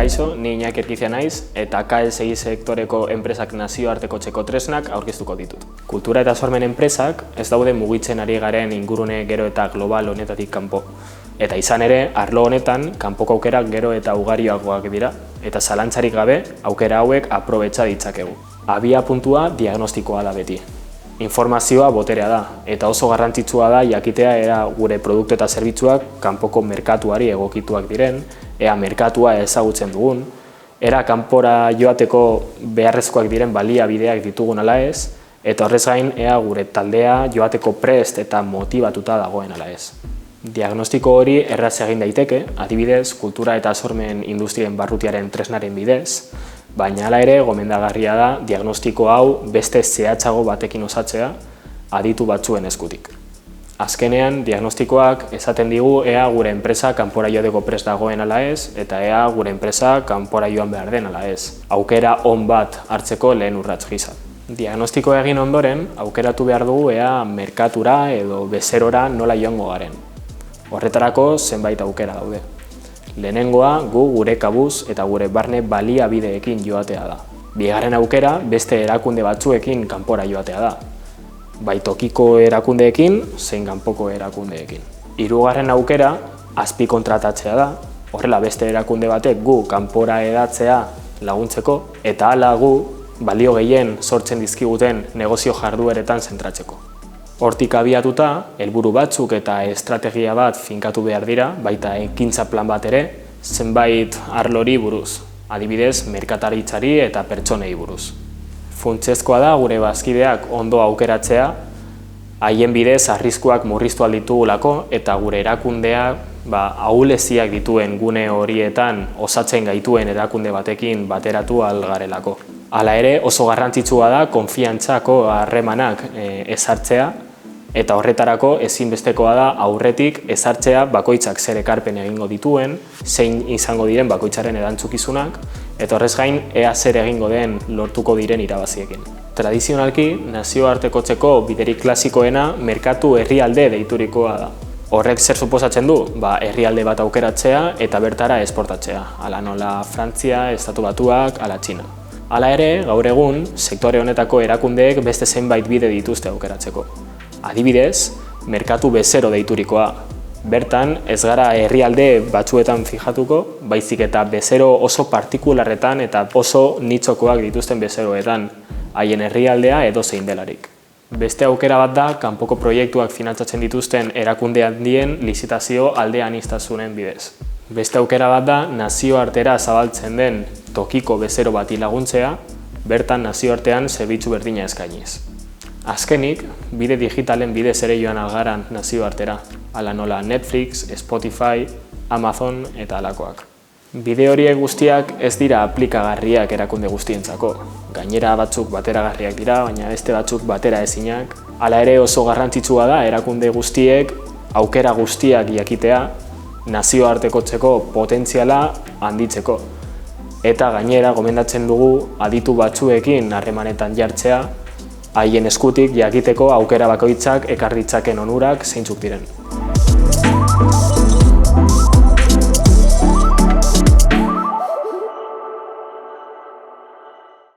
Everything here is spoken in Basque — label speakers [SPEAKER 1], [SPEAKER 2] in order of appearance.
[SPEAKER 1] Kaixo, ni Iñaki Erkizia naiz eta KSI sektoreko enpresak nazioartekotzeko tresnak aurkeztuko ditut. Kultura eta sormen enpresak ez daude mugitzen ari garen ingurune gero eta global honetatik kanpo. Eta izan ere, arlo honetan kanpoko aukerak gero eta ugariagoak dira eta zalantzarik gabe aukera hauek aprobetxa ditzakegu. Abia puntua diagnostikoa da beti. Informazioa boterea da, eta oso garrantzitsua da jakitea ea gure produktu eta zerbitzuak kanpoko merkatuari egokituak diren, ea merkatua ezagutzen dugun, era kanpora joateko beharrezkoak diren baliabideak ditugun ala ez, eta horrez gain ea gure taldea joateko prest eta motibatuta dagoen ala ez. Diagnostiko hori erraz egin daiteke, adibidez, kultura eta sormen industrien barrutiaren tresnaren bidez, baina hala ere gomendagarria da diagnostiko hau beste zehatzago batekin osatzea aditu batzuen eskutik. Azkenean, diagnostikoak esaten digu ea gure enpresa kanpora joateko prest dagoen ala ez, eta ea gure enpresa kanpora joan behar den ala ez. Aukera on bat hartzeko lehen urrats gisa. Diagnostikoa egin ondoren, aukeratu behar dugu ea merkatura edo bezerora nola joango garen. Horretarako zenbait aukera daude. Lehenengoa gu gure kabuz eta gure barne baliabideekin joatea da. Bigarren aukera beste erakunde batzuekin kanpora joatea da. Bai tokiko erakundeekin, zein kanpoko erakundeekin. Hirugarren aukera azpikontratatzea da. Horrela beste erakunde batek gu kanpora hedatzea laguntzeko eta hala gu balio gehien sortzen dizkiguten negozio jardueretan zentratzeko. Hortik abiatuta, helburu batzuk eta estrategia bat finkatu behar dira, baita ekintza plan bat ere, zenbait arlori buruz, adibidez, merkataritzari eta pertsonei buruz. Funtsezkoa da gure bazkideak ondo aukeratzea, haien bidez arriskuak murriztu alditugulako eta gure erakundeak ahuleziak dituen gune horietan osatzen gaituen erakunde batekin bateratu algarelako. Hala ere, oso garrantzitsua da konfiantzako harremanak ezartzea, eta horretarako ezinbestekoa da aurretik ezartzea bakoitzak zer ekarpen egingo dituen, zein izango diren bakoitzaren erantzukizunak, eta horrez gain ea zer egingo den lortuko diren irabaziekin. Tradizionalki, nazioartekotzeko biderik klasikoena merkatu herrialde deiturikoa da. Horrek zer suposatzen du? Herrialde bat aukeratzea eta bertara esportatzea, ala nola Frantzia, Estatu Batuak, ala Txina. Hala ere, gaur egun, sektore honetako erakundeek beste zenbait bide dituzte aukeratzeko. Adibidez, merkatu bezero deiturikoa. Bertan, ez gara herrialde batzuetan fijatuko, baizik eta bezero oso partikularretan eta oso nitxokoak dituzten bezeroetan, haien herrialdea edozein delarik. Beste aukera bat da, kanpoko proiektuak finantzatzen dituzten erakunde handien lizitazio alde aniztasunen bidez. Beste aukera bat da, nazioartera zabaltzen den tokiko bezero bati laguntzea, bertan nazioartean zerbitzu berdina eskainiz. Azkenik, bide digitalen bidez ere joan algaran nazioartera, ala nola Netflix, Spotify, Amazon eta halakoak. Bide horiek guztiak ez dira aplikagarriak erakunde guztientzako. Gainera batzuk bateragarriak dira, baina beste batzuk batera ezinak. Hala ere oso garrantzitsua da erakunde guztiek aukera guztiak jakitea nazioartekotzeko potentziala handitzeko. Eta gainera gomendatzen dugu aditu batzuekin harremanetan jartzea, haien eskutik jakiteko aukera bakoitzak ekar ditzaken onurak zeintzuk diren.